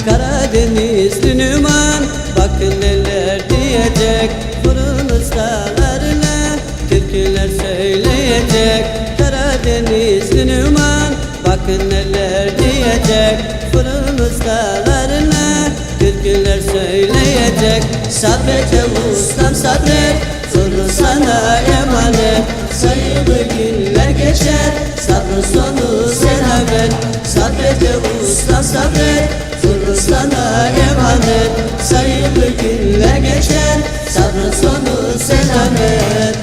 Karadenizli Nüman bakın neler diyecek, fırın ustalarına türküler söyleyecek. Karadenizli Nüman bakın neler diyecek, fırın ustalarına türküler söyleyecek. Sabret ustam sabret, fırın sana emanet, sayılı günler geçer, sabrın sonu selamet. Sabret ustam sabret, fırın sana emanet, sayılı günler geçer, sabrın sonu selamet.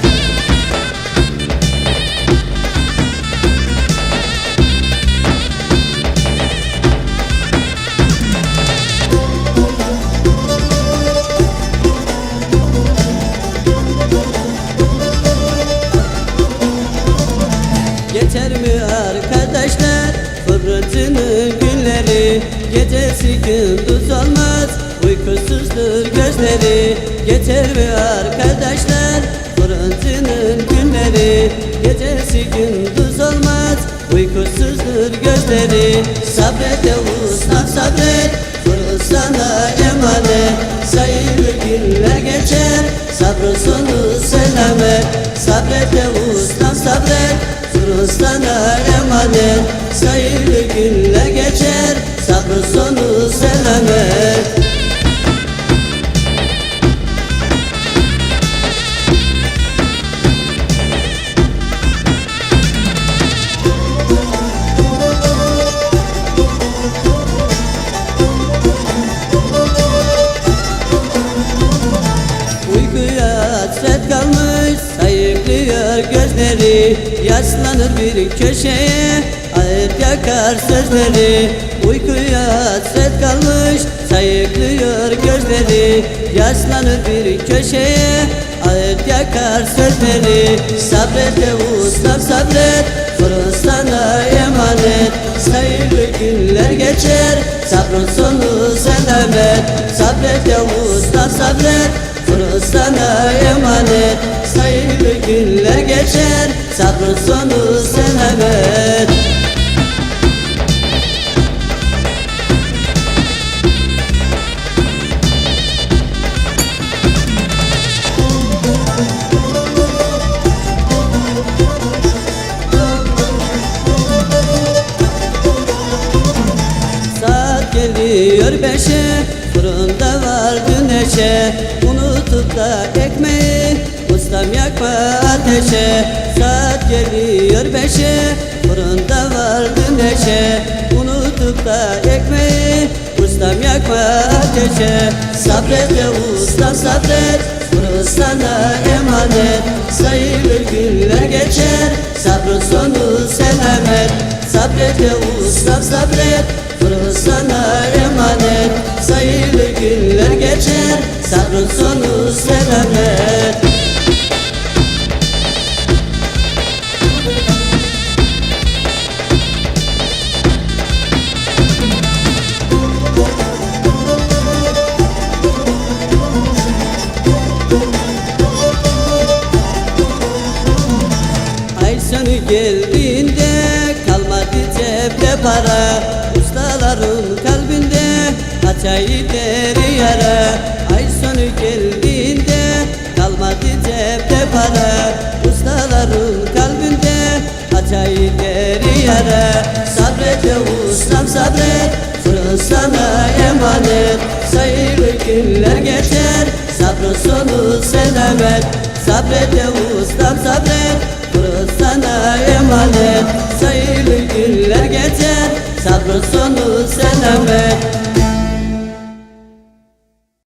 Geçer mi arkadaşlar fırıncının günleri, gecesi gündüz olmaz, uykusuzdur gözleri. Geçer mi arkadaşlar fırıncının günleri, gecesi gündüz olmaz, uykusuzdur gözleri. Sabret ustam sabret, fırın sana emanet, sayılı günler geçer, sabrın sonu selamet. Sabret ustam sabret, fırın sana emanet, sayılı günler geçer, sabrın sonu selamet. Uykuya hasret kalmış, sayıklıyor gözleri, yaşlanır bir köşeye, ağıt yakar sözleri. Uykuya hasret kalmış, sayıklıyor gözleri, yaşlanır bir köşeye, ağıt yakar sözleri. Sabret ustam sabret, fırın sana emanet, sayılı günler geçer, sabrın sonu selamet. Sabret ustam sabret, fırın sana emanet, sayılı günler geçer, sabrın sonu selamet. Saat geliyor beşe, fırında vardı neşe, unutup da ekmeği ustam yakma ateşe. Saat geliyor beşe, fırında vardı neşe, unutup da ekmeği ustam yakma ateşe. Sabret ustam sabret, fırın sana emanet, sayılı günler geçer, sabrın sonu selamet. Sabret ustam sabret, fırın sana emanet, sayılı günler geçer, sabrın sonu selamet. Ay sonu geldiğinde kalmadı cepte para, ustaların kalbinde açayı deri yara. Ay sonu geldiğinde kalmadı cepte para, ustaların kalbinde açayı deri yere. Sabret be ustam sabret, fırın sana emanet. Sayılı günler geçer, sabrın sonu selamet. Sabret be ustam sabret, fırın sana emanet. Sayılı günler geçer, sabrın sonu